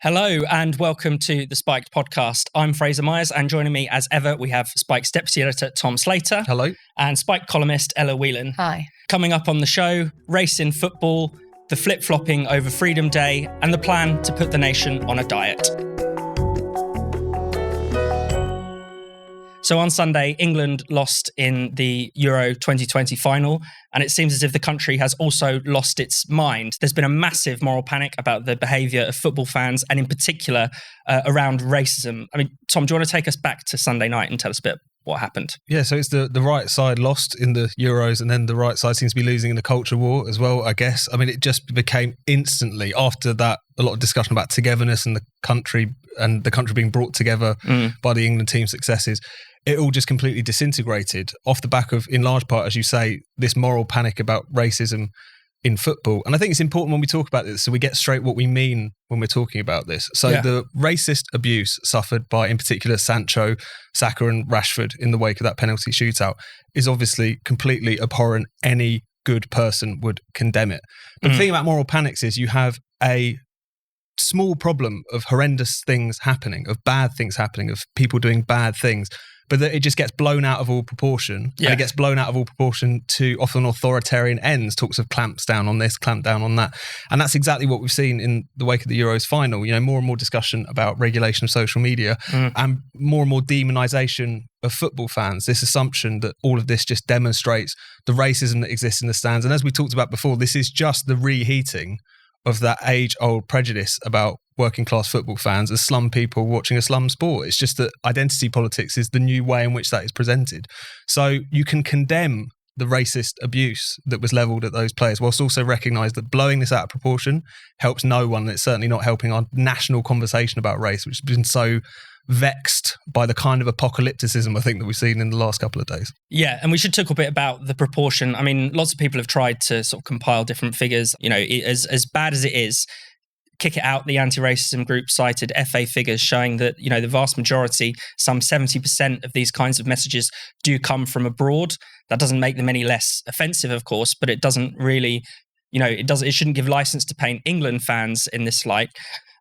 Hello and welcome to the Spiked podcast. I'm Fraser Myers, and joining me as ever we have Spike's deputy editor Tom Slater. Hello. And Spike columnist Ella Whelan. Hi. Coming up on the show, race in football, the flip-flopping over Freedom Day, and the plan to put the nation on a diet. So on Sunday, England lost in the Euro 2020 final, and it seems as if the country has also lost its mind. There's been a massive moral panic about the behaviour of football fans, and in particular around racism. I mean, Tom, do you want to take us back to Sunday night and tell us a bit what happened? Yeah, so it's the right side lost in the Euros, and then the right side seems to be losing in the culture war as well, I guess. I mean, it just became instantly, after that, a lot of discussion about togetherness and the country being brought together by the England team's successes. It all just completely disintegrated off the back of, in large part, as you say, this moral panic about racism in football. And I think it's important when we talk about this, so we get straight what we mean when we're talking about this. So The racist abuse suffered by, in particular, Sancho, Saka and Rashford in the wake of that penalty shootout is obviously completely abhorrent. Any good person would condemn it. But the thing about moral panics is you have a small problem of horrendous things happening, of bad things happening, of people doing bad things, but that it just gets blown out of all proportion. Yeah. And it gets blown out of all proportion to often authoritarian ends, talks of clamps down on this, clamp down on that. And that's exactly what we've seen in the wake of the Euros final. You know, more and more discussion about regulation of social media and more demonisation of football fans. This assumption that all of this just demonstrates the racism that exists in the stands. And as we talked about before, this is just the reheating of that age-old prejudice about working-class football fans as slum people watching a slum sport. It's just that identity politics is the new way in which that is presented. So you can condemn the racist abuse that was levelled at those players, whilst also recognise that blowing this out of proportion helps no one. And it's certainly not helping our national conversation about race, which has been so vexed by the kind of apocalypticism I think that we've seen in the last couple of days. Yeah, and we should talk a bit about the proportion. I mean, lots of people have tried to sort of compile different figures. You know, as bad as it is, Kick It Out, the anti-racism group, cited FA figures showing that, you know, the vast majority, some 70% of these kinds of messages do come from abroad. That doesn't make them any less offensive, of course, but it doesn't really, you know, it shouldn't give license to paint England fans in this light.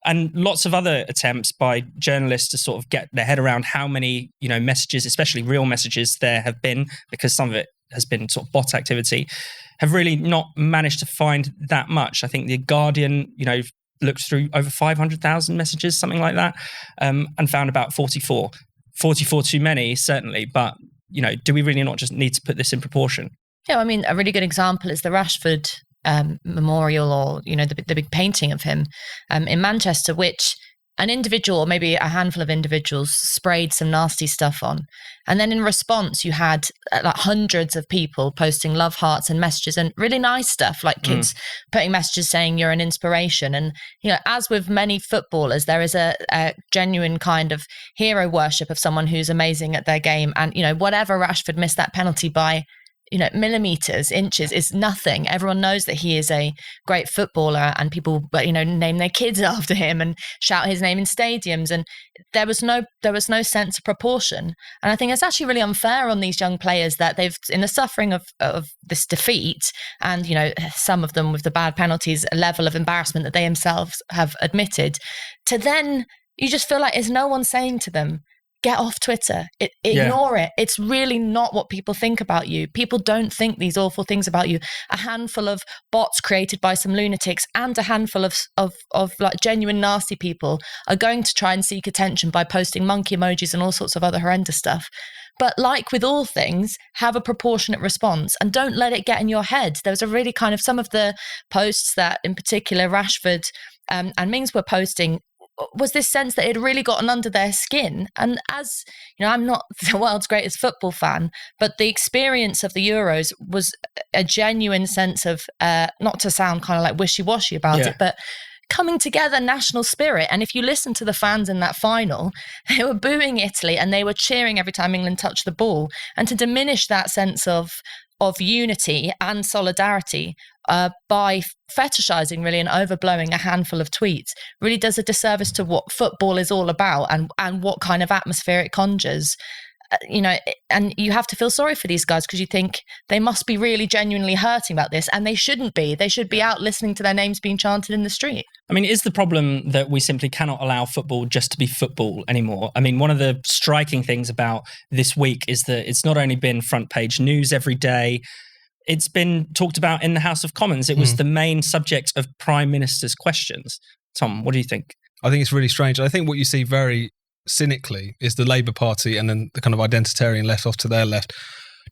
And lots of other attempts by journalists to sort of get their head around how many, you know, messages, especially real messages, there have been, because some of it has been sort of bot activity, have really not managed to find that much. I think The Guardian, you know, looked through over 500,000 messages, something like that, and found about 44. 44 too many, certainly, but, you know, do we really not just need to put this in proportion? Yeah, I mean, a really good example is the Rashford memorial, or, you know, the big painting of him in Manchester, which an individual, or maybe a handful of individuals, sprayed some nasty stuff on. And then in response, you had like hundreds of people posting love hearts and messages and really nice stuff, like kids putting messages saying you're an inspiration. And, you know, as with many footballers, there is a genuine kind of hero worship of someone who's amazing at their game. And, you know, whatever Rashford missed that penalty by, you know, millimeters, inches, is nothing. Everyone knows that he is a great footballer, and people, you know, name their kids after him and shout his name in stadiums. And there was no sense of proportion. And I think it's actually really unfair on these young players that they've, in the suffering of this defeat, and, you know, some of them with the bad penalties, a level of embarrassment that they themselves have admitted, to then you just feel like there's no one saying to them, get off Twitter. Ignore it. It's really not what people think about you. People don't think these awful things about you. A handful of bots created by some lunatics and a handful of like genuine nasty people are going to try and seek attention by posting monkey emojis and all sorts of other horrendous stuff. But like with all things, have a proportionate response and don't let it get in your head. There was a really kind of, some of the posts that in particular Rashford and Mings were posting was this sense that it had really gotten under their skin. And as, you know, I'm not the world's greatest football fan, but the experience of the Euros was a genuine sense of, not to sound kind of like wishy-washy about it, but coming together, national spirit. And if you listen to the fans in that final, they were booing Italy and they were cheering every time England touched the ball. And to diminish that sense of unity and solidarity by fetishizing really and overblowing a handful of tweets really does a disservice to what football is all about and what kind of atmosphere it conjures. and you have to feel sorry for these guys because you think they must be really genuinely hurting about this, and they shouldn't be. They should be out listening to their names being chanted in the street. I mean, is the problem that we simply cannot allow football just to be football anymore? I mean, one of the striking things about this week is that it's not only been front page news every day, it's been talked about in the House of Commons. It was the main subject of Prime Minister's questions. Tom, what do you think? I think it's really strange. I think what you see very cynically is the Labour Party and then the kind of identitarian left off to their left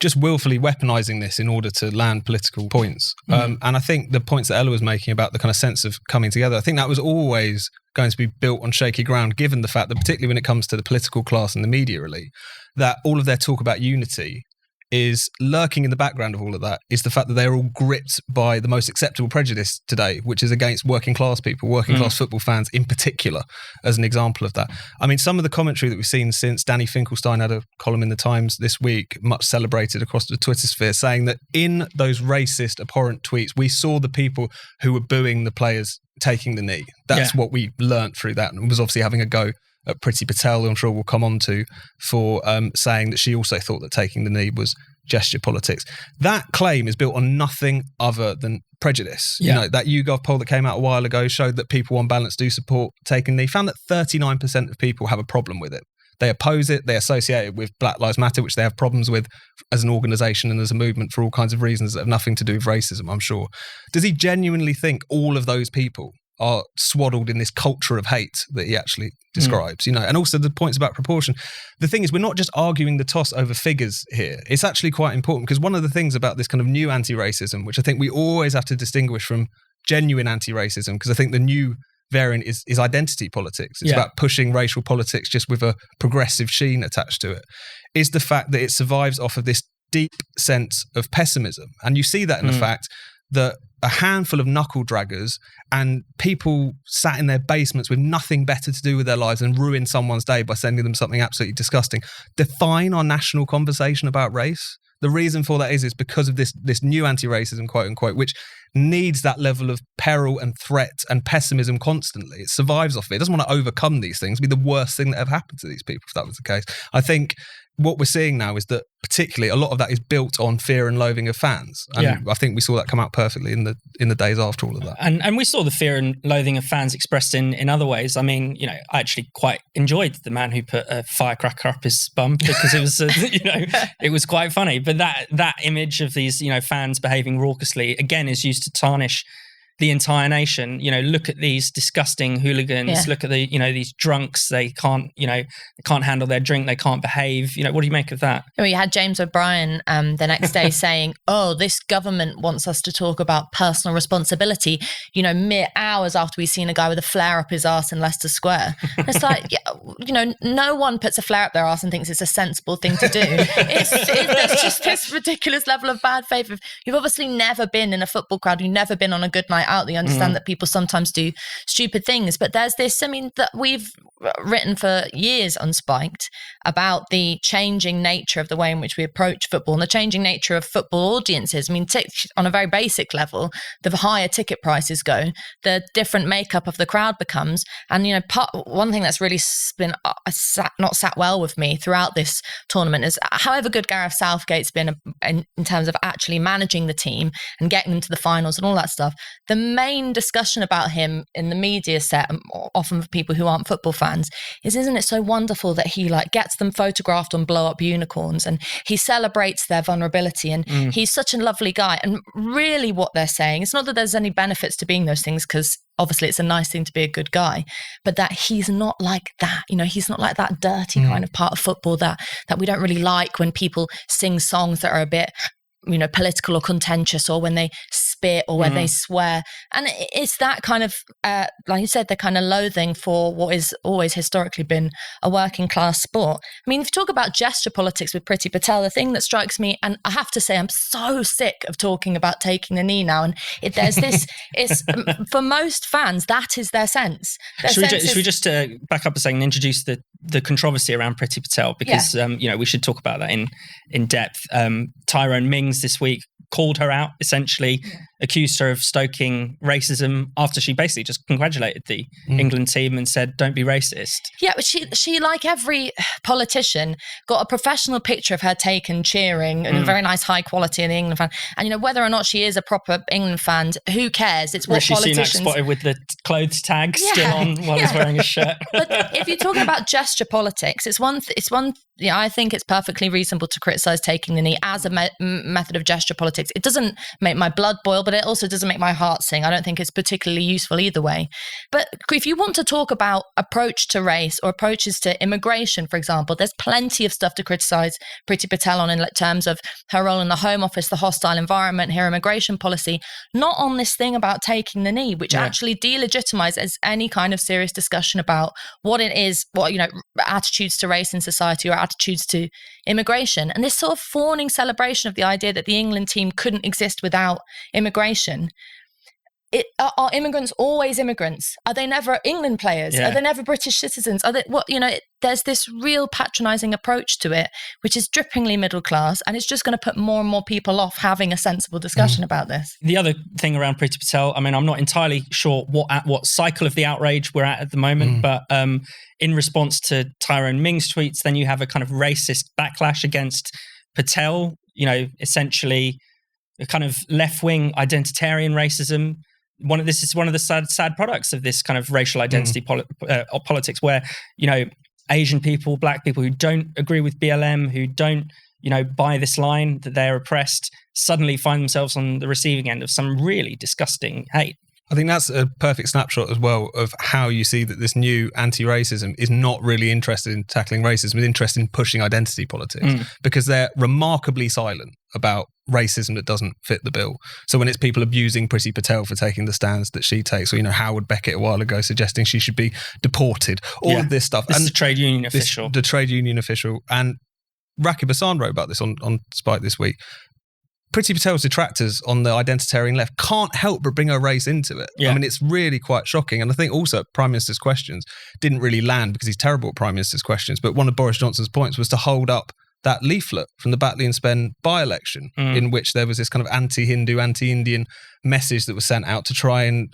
just willfully weaponising this in order to land political points. And I think the points that Ella was making about the kind of sense of coming together, I think that was always going to be built on shaky ground, given the fact that particularly when it comes to the political class and the media really, that all of their talk about unity is lurking in the background of all of that is the fact that they're all gripped by the most acceptable prejudice today, which is against working class people, working class football fans in particular, as an example of that. I mean, some of the commentary that we've seen since Danny Finkelstein had a column in the Times this week, much celebrated across the Twitter sphere, saying that in those racist, abhorrent tweets, we saw the people who were booing the players taking the knee. That's what we learnt through that, and was obviously having a go at Priti Patel, who I'm sure we'll come on to, for saying that she also thought that taking the knee was gesture politics. That claim is built on nothing other than prejudice. You know, that YouGov poll that came out a while ago showed that people on balance do support taking the knee, found that 39% of people have a problem with it. They oppose it, they associate it with Black Lives Matter, which they have problems with as an organisation and as a movement for all kinds of reasons that have nothing to do with racism, I'm sure. Does he genuinely think all of those people are swaddled in this culture of hate that he actually describes, and also the points about proportion. The thing is, we're not just arguing the toss over figures here. It's actually quite important because one of the things about this kind of new anti-racism, which I think we always have to distinguish from genuine anti-racism, because I think the new variant is identity politics. It's about pushing racial politics just with a progressive sheen attached to it, is the fact that it survives off of this deep sense of pessimism. And you see that in the fact that a handful of knuckle draggers and people sat in their basements with nothing better to do with their lives than ruin someone's day by sending them something absolutely disgusting define our national conversation about race. The reason for that is because of this new anti-racism, quote unquote, which needs that level of peril and threat and pessimism constantly. It survives off it. It doesn't want to overcome these things. It'd be the worst thing that ever happened to these people if that was the case. I think what we're seeing now is that particularly a lot of that is built on fear and loathing of fans. And I think we saw that come out perfectly in the days after all of that. And we saw the fear and loathing of fans expressed in other ways. I mean, I actually quite enjoyed the man who put a firecracker up his bum because it was, it was quite funny. But that image of these, fans behaving raucously, again, is used to tarnish the entire nation. Look at these disgusting hooligans. Look at the, these drunks. They can't handle their drink. They can't behave. What do you make of that? You had James O'Brien the next day saying, "Oh, this government wants us to talk about personal responsibility." Mere hours after we've seen a guy with a flare up his arse in Leicester Square. It's like, no one puts a flare up their arse and thinks it's a sensible thing to do. There's just this ridiculous level of bad faith. You've obviously never been in a football crowd. You've never been on a good night out. You understand that people sometimes do stupid things, but there's this, that we've written for years on Spiked about the changing nature of the way in which we approach football and the changing nature of football audiences. On a very basic level, the higher ticket prices go, the different makeup of the crowd becomes. And, one thing that's really been not sat well with me throughout this tournament is however good Gareth Southgate's been in terms of actually managing the team and getting them to the finals and all that stuff. The main discussion about him in the media set, often for people who aren't football fans, isn't it so wonderful that he gets them photographed on blow up unicorns and he celebrates their vulnerability and he's such a lovely guy. And really what they're saying, it's not that there's any benefits to being those things, because obviously it's a nice thing to be a good guy, but that he's not like that. He's not like that dirty kind of part of football that we don't really like, when people sing songs that are a bit political or contentious, or when they spit or when they swear. And it's that kind of, like you said, the kind of loathing for what is always historically been a working class sport. I mean, if you talk about gesture politics with Priti Patel, the thing that strikes me, and I have to say, I'm so sick of talking about taking the knee now. And there's this, it's for most fans, that is their sense. Should we just back up a second and introduce the controversy around Priti Patel, because we should talk about that in depth. Tyrone Mings this week called her out, essentially accused her of stoking racism after she basically just congratulated the England team and said, "Don't be racist." Yeah, but she, like every politician, got a professional picture of her taken cheering and a very nice high quality in the England fan. And, you know, whether or not she is a proper England fan, who cares? It's what Rishi politicians... Sunak spotted with the clothes tag still on while he's wearing a shirt. But if you're talking about gesture politics, it's one. Yeah, I think it's perfectly reasonable to criticise taking the knee as a method of gesture politics. It doesn't make my blood boil, but it also doesn't make my heart sing. I don't think it's particularly useful either way. But if you want to talk about approach to race or approaches to immigration, for example, there's plenty of stuff to criticise Priti Patel on in terms of her role in the Home Office, the hostile environment, her immigration policy, not on this thing about taking the knee, which actually delegitimises any kind of serious discussion about what it is, what, you know, attitudes to race in society or attitudes to immigration. And this sort of fawning celebration of the idea that the England team couldn't exist without immigration. Are immigrants always immigrants? Are they never England players? Yeah. Are they never British citizens? Are they there's this real patronising approach to it, which is drippingly middle class, and it's just going to put more and more people off having a sensible discussion about this. The other thing around Priti Patel, I mean, I'm not entirely sure what cycle of the outrage we're at the moment, but in response to Tyrone Ming's tweets, then you have a kind of racist backlash against Patel, you know, essentially a kind of left-wing identitarian racism. This is one of the sad products of this kind of racial identity politics, where, you know, Asian people, black people who don't agree with BLM, who don't, you know, buy this line that they're oppressed, suddenly find themselves on the receiving end of some really disgusting hate. I think that's a perfect snapshot as well of how you see that this new anti-racism is not really interested in tackling racism, but interested in pushing identity politics, because they're remarkably silent about racism that doesn't fit the bill. So when it's people abusing Priti Patel for taking the stands that she takes, or, you know, Howard Beckett a while ago suggesting she should be deported, all of this stuff. This is the trade union official. The trade union official. And Rakib Hassan wrote about this on Spike this week. Priti Patel's detractors on the identitarian left can't help but bring her race into it. I mean, it's really quite shocking. And I think also Prime Minister's questions didn't really land because he's terrible at Prime Minister's questions. But one of Boris Johnson's points was to hold up that leaflet from the Batley and Spen by-election in which there was this kind of anti-Hindu, anti-Indian message that was sent out to try and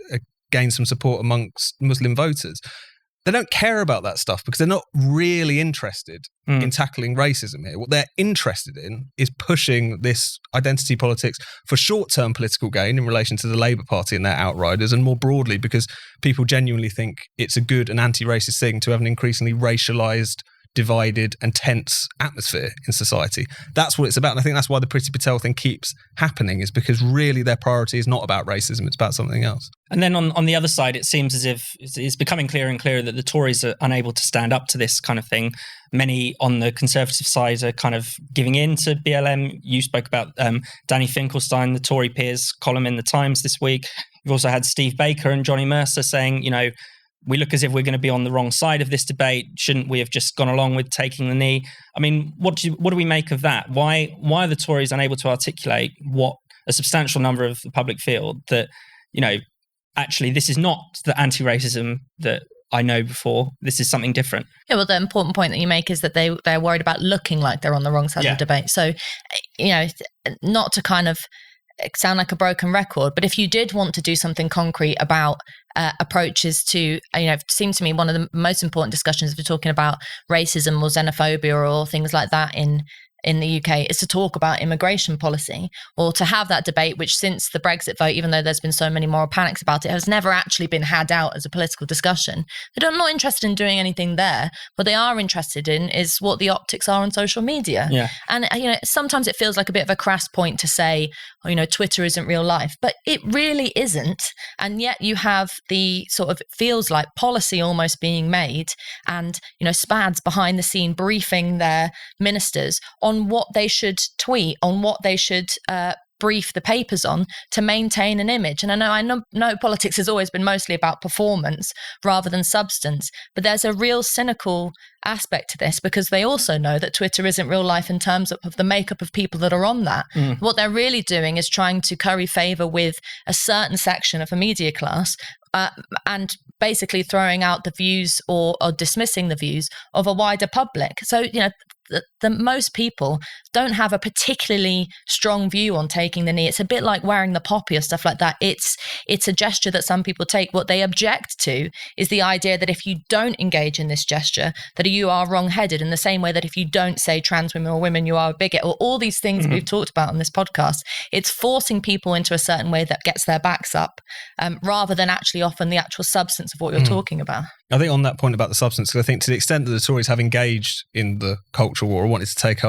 gain some support amongst Muslim voters. They don't care about that stuff because they're not really interested in tackling racism here. What they're interested in is pushing this identity politics for short-term political gain in relation to the Labour Party and their outriders, and more broadly because people genuinely think it's a good and anti-racist thing to have an increasingly racialised, divided and tense atmosphere in society. That's what it's about. And I think that's why the Priti Patel thing keeps happening, is because really their priority is not about racism, it's about something else. And then on the other side, it seems as if it's becoming clearer and clearer that the Tories are unable to stand up to this kind of thing. Many on the Conservative side are kind of giving in to BLM. You spoke about Danny Finkelstein, the Tory peers column in The Times this week. You've also had Steve Baker and Johnny Mercer saying, you know, we look as if we're going to be on the wrong side of this debate. Shouldn't we have just gone along with taking the knee? I mean, what do we make of that? Why are the Tories unable to articulate what a substantial number of the public feel, that, you know, actually this is not the anti-racism that I know before. This is something different. Yeah, well, the important point that you make is that they're worried about looking like they're on the wrong side of the debate. So, you know, not to kind of sound like a broken record, but if you did want to do something concrete about approaches to, you know, it seems to me one of the most important discussions if we're talking about racism or xenophobia or things like that in the UK is to talk about immigration policy, or to have that debate, which since the Brexit vote, even though there's been so many moral panics about it, has never actually been had out as a political discussion. They're not interested in doing anything there. What they are interested in is what the optics are on social media. Yeah. And, you know, sometimes it feels like a bit of a crass point to say, oh, you know, Twitter isn't real life, but it really isn't. And yet you have the sort of, feels like policy almost being made, and, you know, SPADs behind the scene briefing their ministers on what they should tweet, on what they should brief the papers on to maintain an image. And I know politics has always been mostly about performance rather than substance, but there's a real cynical aspect to this, because they also know that Twitter isn't real life in terms of the makeup of people that are on that. What they're really doing is trying to curry favour with a certain section of a media class, and basically throwing out the views or dismissing the views of a wider public. So, you know, that most people don't have a particularly strong view on taking the knee. It's a bit like wearing the poppy or stuff like that. It's a gesture that some people take. What they object to is the idea that if you don't engage in this gesture, that you are wrong-headed, in the same way that if you don't say trans women or women, you are a bigot, or all these things that we've talked about on this podcast. It's forcing people into a certain way that gets their backs up, rather than actually often the actual substance of what you're talking about. I think on that point about the substance, I think to the extent that the Tories have engaged in the cultural war or wanted to take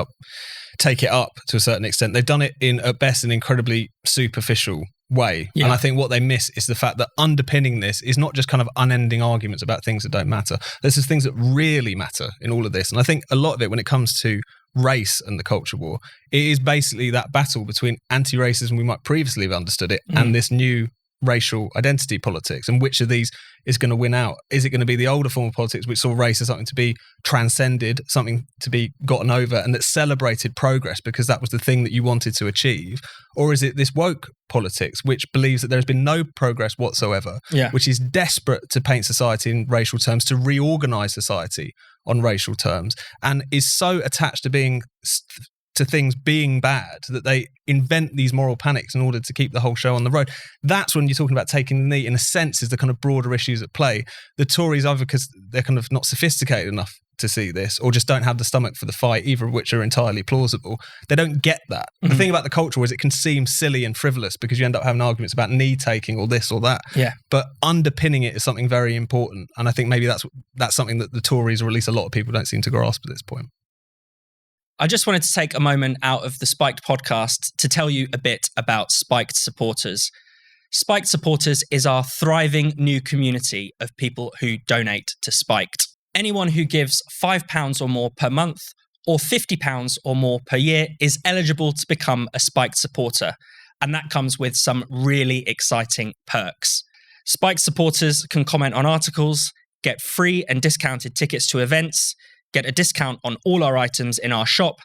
it up to a certain extent, they've done it in, at best, an incredibly superficial way. Yeah. And I think what they miss is the fact that underpinning this is not just kind of unending arguments about things that don't matter. There's just things that really matter in all of this. And I think a lot of it, when it comes to race and the culture war, it is basically that battle between anti-racism, we might previously have understood it, and this new racial identity politics, and which of these is going to win out. Is it going to be the older form of politics which saw race as something to be transcended, something to be gotten over, and that celebrated progress because that was the thing that you wanted to achieve? Or is it this woke politics which believes that there has been no progress whatsoever, which is desperate to paint society in racial terms, to reorganize society on racial terms, and is so attached to things being bad that they invent these moral panics in order to keep the whole show on the road? That's when you're talking about taking the knee, in a sense, is the kind of broader issues at play. The Tories, either because they're kind of not sophisticated enough to see this, or just don't have the stomach for the fight, either of which are entirely plausible. They don't get that. The thing about the culture is it can seem silly and frivolous because you end up having arguments about knee taking or this or that. Yeah. But underpinning it is something very important. And I think maybe that's something that the Tories, or at least a lot of people, don't seem to grasp at this point. I just wanted to take a moment out of the Spiked podcast to tell you a bit about Spiked Supporters. Spiked Supporters is our thriving new community of people who donate to Spiked. Anyone who gives £5 or more per month or £50 or more per year is eligible to become a Spiked supporter. And that comes with some really exciting perks. Spiked supporters can comment on articles, get free and discounted tickets to events, get a discount on all our items in our shop,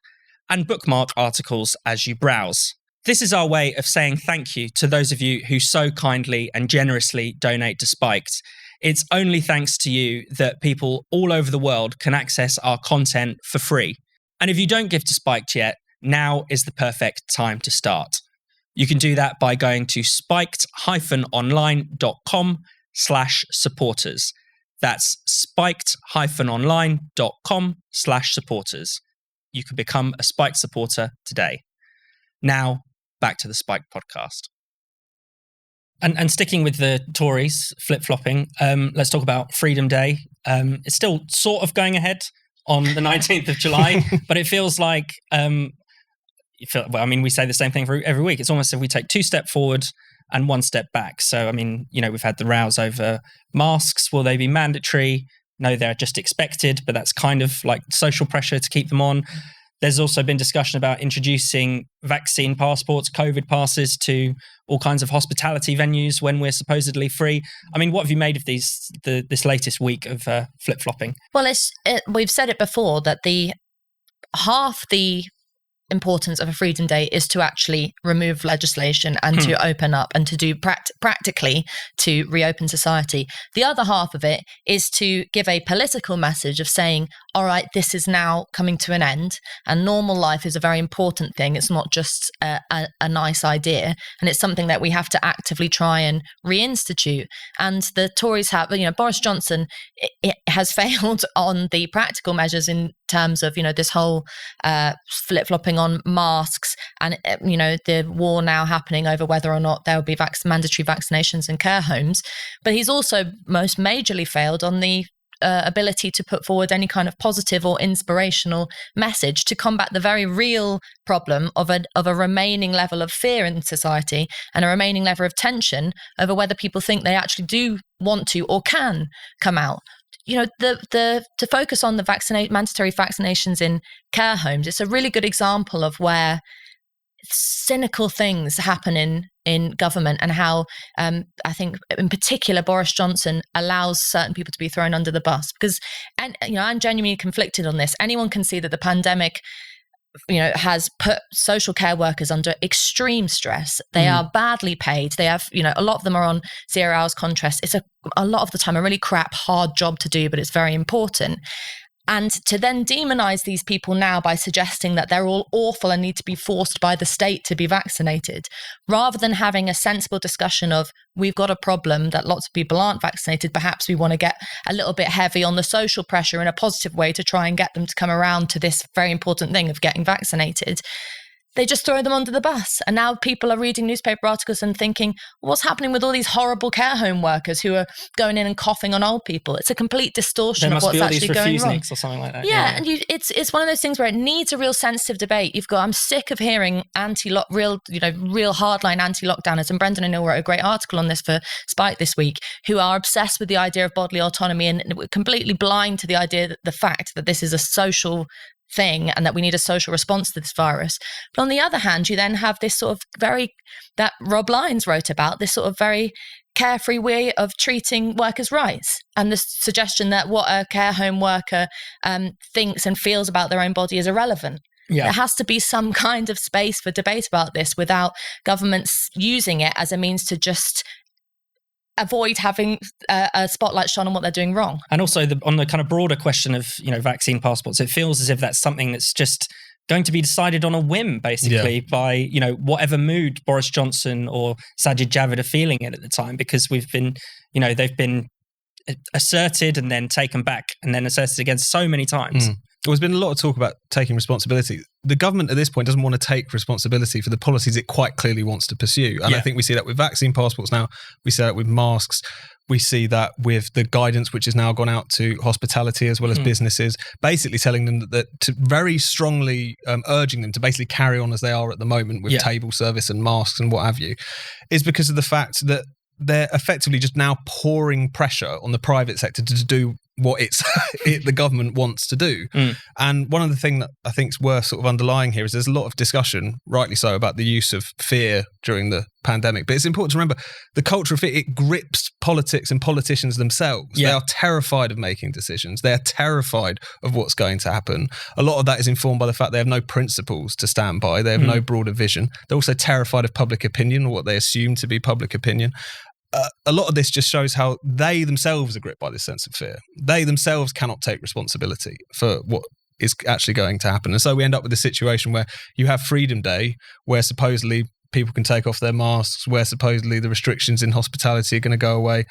and bookmark articles as you browse. This is our way of saying thank you to those of you who so kindly and generously donate to Spiked. It's only thanks to you that people all over the world can access our content for free. And if you don't give to Spiked yet, now is the perfect time to start. You can do that by going to spiked-online.com/supporters. That's spiked-online.com/supporters. You can become a Spiked supporter today. Now, back to the Spiked podcast. And sticking with the Tories flip-flopping, let's talk about Freedom Day. It's still sort of going ahead on the 19th of July, but it feels like, we say the same thing for every week. It's almost as if we take 2 steps forward and 1 step back. So, we've had the rows over masks. Will they be mandatory? No, they're just expected, but that's kind of like social pressure to keep them on. There's also been discussion about introducing vaccine passports, COVID passes to all kinds of hospitality venues when we're supposedly free. What have you made of this latest week of flip-flopping? Well, we've said it before that half the importance of a Freedom Day is to actually remove legislation and to open up and to do practically to reopen society. The other half of it is to give a political message of saying, all right, this is now coming to an end and normal life is a very important thing. It's not just a nice idea, and it's something that we have to actively try and reinstitute. And the Tories have, Boris Johnson it has failed on the practical measures in terms of, this whole flip-flopping on masks and, the war now happening over whether or not there will be mandatory vaccinations in care homes. But he's also most majorly failed on the ability to put forward any kind of positive or inspirational message to combat the very real problem of a remaining level of fear in society and a remaining level of tension over whether people think they actually do want to or can come out. To focus on the mandatory vaccinations in care homes, it's a really good example of where cynical things happen in government and how I think in particular Boris Johnson allows certain people to be thrown under the bus because, and I'm genuinely conflicted on this. Anyone can see that the pandemic has put social care workers under extreme stress. They are badly paid. They have, a lot of them are on 0 hours contracts. It's a lot of the time a really crap, hard job to do, but it's very important. And to then demonize these people now by suggesting that they're all awful and need to be forced by the state to be vaccinated, rather than having a sensible discussion of, we've got a problem that lots of people aren't vaccinated, perhaps we want to get a little bit heavy on the social pressure in a positive way to try and get them to come around to this very important thing of getting vaccinated. They just throw them under the bus. And now people are reading newspaper articles and thinking, what's happening with all these horrible care home workers who are going in and coughing on old people? It's a complete distortion of what's actually going wrong. Or something like that. Yeah, and it's one of those things where it needs a real sensitive debate. I'm sick of hearing real hardline anti-lockdowners. And Brendan O'Neill wrote a great article on this for Spike this week, who are obsessed with the idea of bodily autonomy and completely blind to the idea that the fact that this is a social thing and that we need a social response to this virus. But on the other hand, you then have this sort of that Rob Lyons wrote about, this sort of very carefree way of treating workers' rights, and the suggestion that what a care home worker thinks and feels about their own body is irrelevant. Yeah. There has to be some kind of space for debate about this without governments using it as a means to just avoid having a spotlight shone on what they're doing wrong. And also on the kind of broader question of, vaccine passports, it feels as if that's something that's just going to be decided on a whim, basically, by, whatever mood Boris Johnson or Sajid Javid are feeling in at the time, because we've been, they've been asserted and then taken back and then asserted again so many times. There's been a lot of talk about taking responsibility. The government at this point doesn't want to take responsibility for the policies it quite clearly wants to pursue. And I think we see that with vaccine passports now. We see that with masks. We see that with the guidance which has now gone out to hospitality as well as businesses, basically telling them that very strongly urging them to basically carry on as they are at the moment with table service and masks and what have you, is because of the fact that they're effectively just now pouring pressure on the private sector to do what the government wants to do. And one of the things that I think is worth sort of underlying here is there's a lot of discussion, rightly so, about the use of fear during the pandemic. But it's important to remember the culture of fear, it grips politics and politicians themselves. They are terrified of making decisions. They're terrified of what's going to happen. A lot of that is informed by the fact they have no principles to stand by. They have no broader vision. They're also terrified of public opinion, or what they assume to be public opinion. A lot of this just shows how they themselves are gripped by this sense of fear. They themselves cannot take responsibility for what is actually going to happen. And so we end up with a situation where you have Freedom Day, where supposedly people can take off their masks, where supposedly the restrictions in hospitality are going to go away.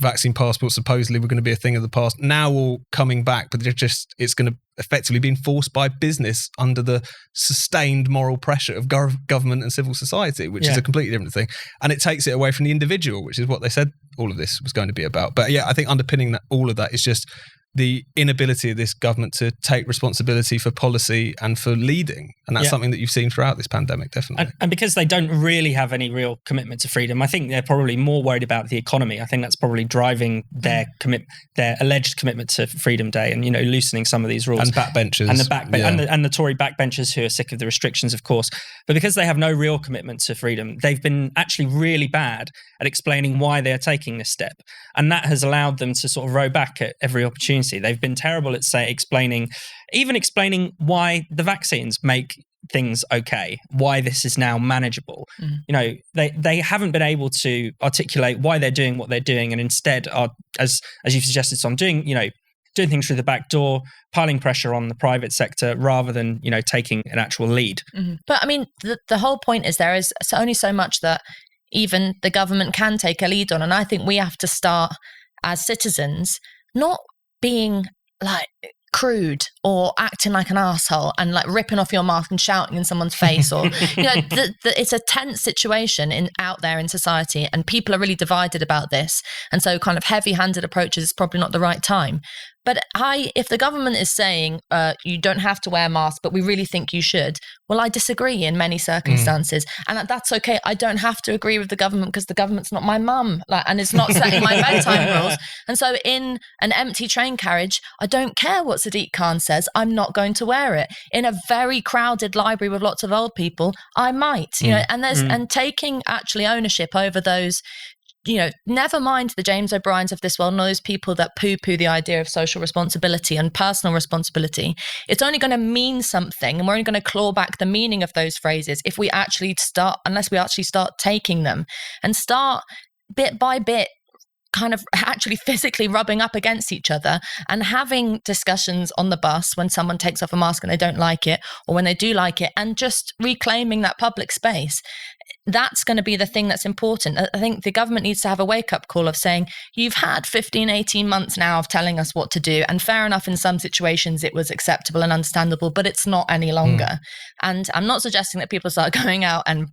Vaccine passports supposedly were going to be a thing of the past, now all coming back, but it's going to effectively be enforced by business under the sustained moral pressure of government and civil society, which is a completely different thing. And it takes it away from the individual, which is what they said all of this was going to be about. But I think underpinning all of that is just the inability of this government to take responsibility for policy and for leading. And that's something that you've seen throughout this pandemic, definitely. And because they don't really have any real commitment to freedom, I think they're probably more worried about the economy. I think that's probably driving their alleged commitment to Freedom Day and, loosening some of these rules. And backbenchers. And the Tory backbenchers who are sick of the restrictions, of course. But because they have no real commitment to freedom, they've been actually really bad at explaining why they're taking this step. And that has allowed them to sort of row back at every opportunity. They've been terrible at explaining why the vaccines make things okay, why this is now manageable. They haven't been able to articulate why they're doing what they're doing, and instead are, as you've suggested, Tom, doing things through the back door, piling pressure on the private sector rather than taking an actual lead. But I mean, the whole point is there is only so much that even the government can take a lead on, and I think we have to start as citizens not being like crude or acting like an asshole and like ripping off your mask and shouting in someone's face, or it's a tense situation out there in society, and people are really divided about this, and so kind of heavy-handed approaches is probably not the right time. But if the government is saying you don't have to wear a mask, but we really think you should, well, I disagree in many circumstances, and that's okay. I don't have to agree with the government because the government's not my mum, and it's not setting my bedtime rules. And so, in an empty train carriage, I don't care what Sadiq Khan says. I'm not going to wear it. In a very crowded library with lots of old people, I might. And taking actually ownership over those. Never mind the James O'Briens of this world and those people that poo-poo the idea of social responsibility and personal responsibility. It's only going to mean something, and we're only going to claw back the meaning of those phrases unless we actually start taking them and start bit by bit kind of actually physically rubbing up against each other and having discussions on the bus when someone takes off a mask and they don't like it, or when they do like it, and just reclaiming that public space. That's going to be the thing that's important. I think the government needs to have a wake-up call of saying, you've had 15, 18 months now of telling us what to do. And fair enough, in some situations it was acceptable and understandable, but it's not any longer. And I'm not suggesting that people start going out and,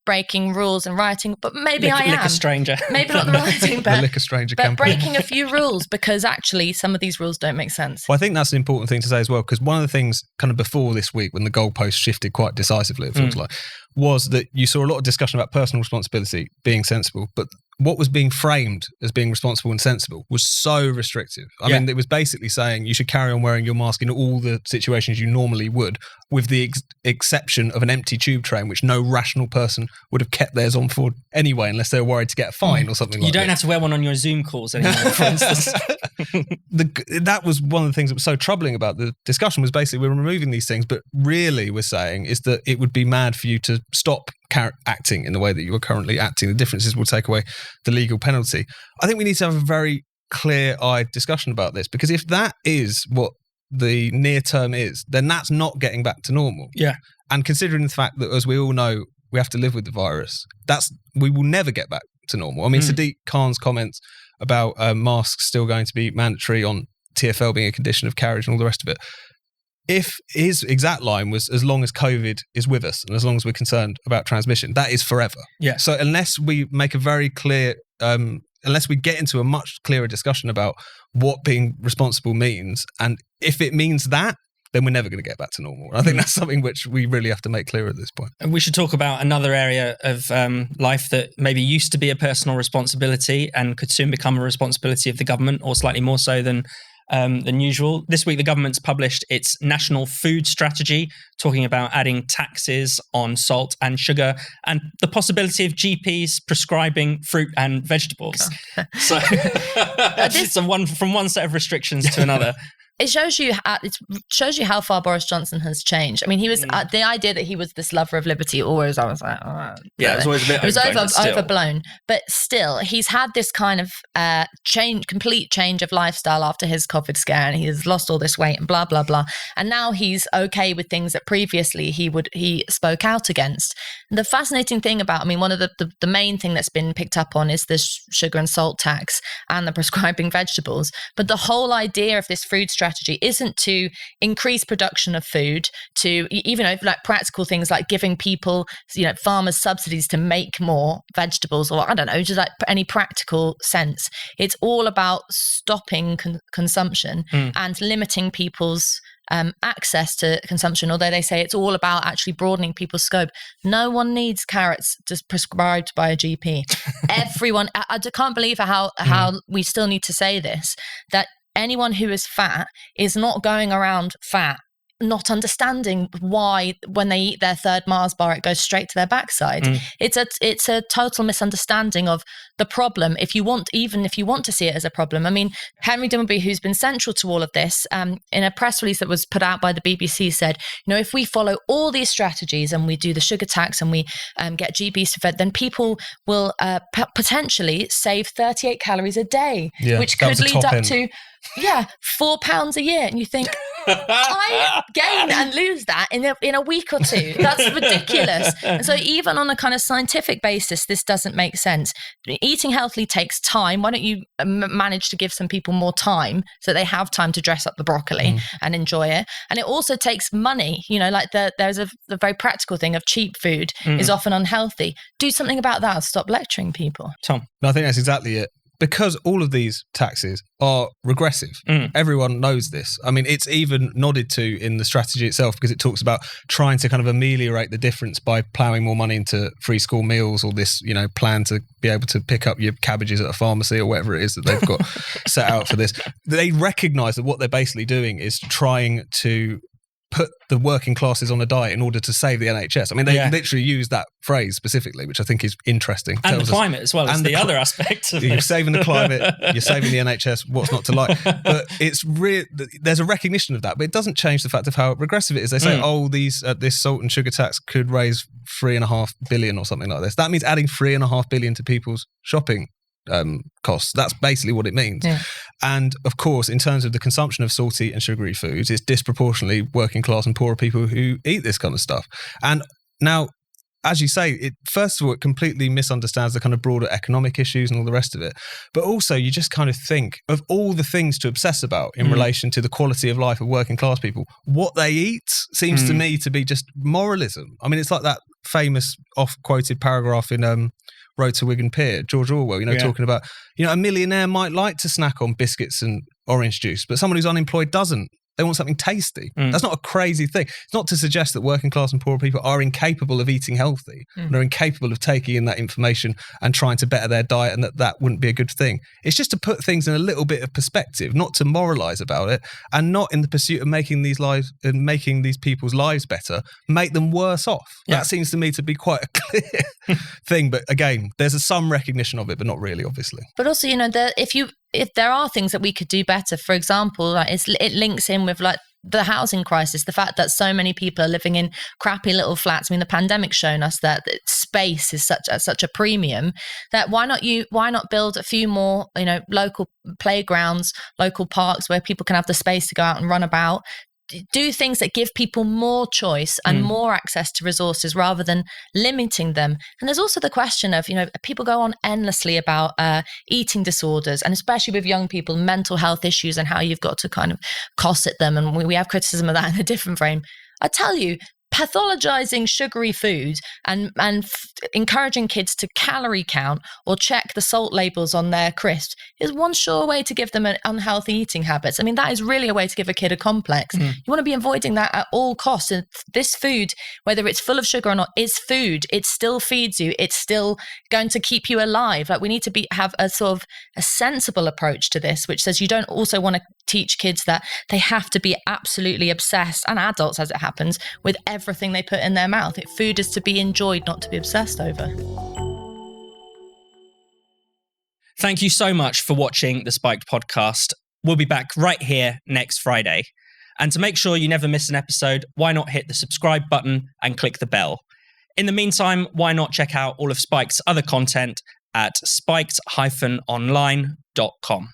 breaking rules and rioting, but maybe I am. Lick a stranger. Maybe not the rioting, The Lick a Stranger but campaign. breaking a few rules, because actually some of these rules don't make sense. Well, I think that's an important thing to say as well, because one of the things kind of before this week, when the goalposts shifted quite decisively, it feels like, was that you saw a lot of discussion about personal responsibility being sensible, but what was being framed as being responsible and sensible was so restrictive. I mean, it was basically saying you should carry on wearing your mask in all the situations you normally would, with the exception of an empty tube train, which no rational person would have kept theirs on for anyway, unless they were worried to get a fine or something like that. You don't have to wear one on your Zoom calls anymore, for instance. That was one of the things that was so troubling about the discussion, was basically we're removing these things, but really we're saying is that it would be mad for you to stop acting in the way that you are currently acting. The differences will take away the legal penalty. I think we need to have a very clear-eyed discussion about this, because if that is what the near term is, then that's not getting back to normal. Yeah. And considering the fact that, as we all know, we have to live with the virus, we will never get back to normal. I mean, Sadiq Khan's comments about masks still going to be mandatory on TfL being a condition of carriage and all the rest of it. If his exact line was, as long as COVID is with us and as long as we're concerned about transmission, that is forever. Yeah. So unless we make a very clear, unless we get into a much clearer discussion about what being responsible means, and if it means that, then we're never going to get back to normal. And I think that's something which we really have to make clear at this point. And we should talk about another area of life that maybe used to be a personal responsibility and could soon become a responsibility of the government, or slightly more so than usual. This week, the government's published its national food strategy, talking about adding taxes on salt and sugar and the possibility of GPs prescribing fruit and vegetables. So, from one set of restrictions to another. It shows you how far Boris Johnson has changed. I mean, he was the idea that he was this lover of liberty. Always, I was like, it was always a bit overblown. But still, he's had this kind of complete change of lifestyle after his COVID scare, and he has lost all this weight and blah blah blah. And now he's okay with things that previously he spoke out against. And the fascinating thing about, one of the main thing that's been picked up on is this sugar and salt tax and the prescribing vegetables. But the whole idea of this food strategy isn't to increase production of food, to even like practical things like giving people, farmers subsidies to make more vegetables, or I don't know, just like any practical sense. It's all about stopping consumption and limiting people's access to consumption, although they say it's all about actually broadening people's scope. No one needs carrots just prescribed by a GP. Everyone, I can't believe how we still need to say this, that anyone who is fat is not going around fat, not understanding why when they eat their third Mars bar, it goes straight to their backside. It's a total misunderstanding of the problem. If you want to see it as a problem. I mean, Henry Dimbleby, who's been central to all of this, in a press release that was put out by the BBC, said, if we follow all these strategies and we do the sugar tax and we get GPs to fed, then people will potentially save 38 calories a day, which could lead up to £4 a year. And you think, I gain and lose that in a week or two. That's ridiculous. And so even on a kind of scientific basis, this doesn't make sense. Eating healthily takes time. Why don't you manage to give some people more time so they have time to dress up the broccoli and enjoy it? And it also takes money. There's a very practical thing of cheap food is often unhealthy. Do something about that. Stop lecturing people. Tom. No, I think that's exactly it. Because all of these taxes are regressive. Everyone knows this. I mean, it's even nodded to in the strategy itself, because it talks about trying to kind of ameliorate the difference by ploughing more money into free school meals, or this, plan to be able to pick up your cabbages at a pharmacy or whatever it is that they've got set out for this. They recognise that what they're basically doing is trying to put the working classes on a diet in order to save the NHS. I mean, they literally use that phrase specifically, which I think is interesting. And the climate as well. It's the other aspect of You're saving the climate, you're saving the NHS, what's not to like? But it's there's a recognition of that, but it doesn't change the fact of how regressive it is. They say, this salt and sugar tax could raise 3.5 billion or something like this. That means adding 3.5 billion to people's shopping costs. That's basically what it means. Yeah. And of course, in terms of the consumption of salty and sugary foods, it's disproportionately working class and poorer people who eat this kind of stuff. And now, as you say, first of all, it completely misunderstands the kind of broader economic issues and all the rest of it. But also, you just kind of think of all the things to obsess about in relation to the quality of life of working class people. What they eat seems to me to be just moralism. I mean, it's like that famous off-quoted paragraph in Road to Wigan Pier, George Orwell, talking about, a millionaire might like to snack on biscuits and orange juice, but someone who's unemployed doesn't. They want something tasty. That's not a crazy thing. It's not to suggest that working class and poor people are incapable of eating healthy. They're incapable of taking in that information and trying to better their diet, and that wouldn't be a good thing. It's just to put things in a little bit of perspective, not to moralise about it, and not in the pursuit of making these people's lives better, make them worse off. Yeah. That seems to me to be quite a clear thing. But again, there's some recognition of it, but not really, obviously. But also, if there are things that we could do better, for example, it links in with like the housing crisis, the fact that so many people are living in crappy little flats. I mean, the pandemic's shown us that space is such a premium, that why not build a few more, local playgrounds, local parks where people can have the space to go out and run about. Do things that give people more choice and more access to resources rather than limiting them. And there's also the question of, people go on endlessly about eating disorders, and especially with young people, mental health issues, and how you've got to kind of cosset them. And we have criticism of that in a different frame. I tell you, pathologizing sugary food and encouraging kids to calorie count or check the salt labels on their crisps is one sure way to give them an unhealthy eating habits. I mean, that is really a way to give a kid a complex. You want to be avoiding that at all costs. And this food, whether it's full of sugar or not, is food. It still feeds you. It's still going to keep you alive. Like, we need to have a sort of a sensible approach to this, which says you don't also want to teach kids that they have to be absolutely obsessed, and adults as it happens, with everything they put in their mouth. Food is to be enjoyed, not to be obsessed over. Thank you so much for watching the Spiked podcast. We'll be back right here next Friday. And to make sure you never miss an episode, why not hit the subscribe button and click the bell? In the meantime, why not check out all of Spike's other content at spiked-online.com.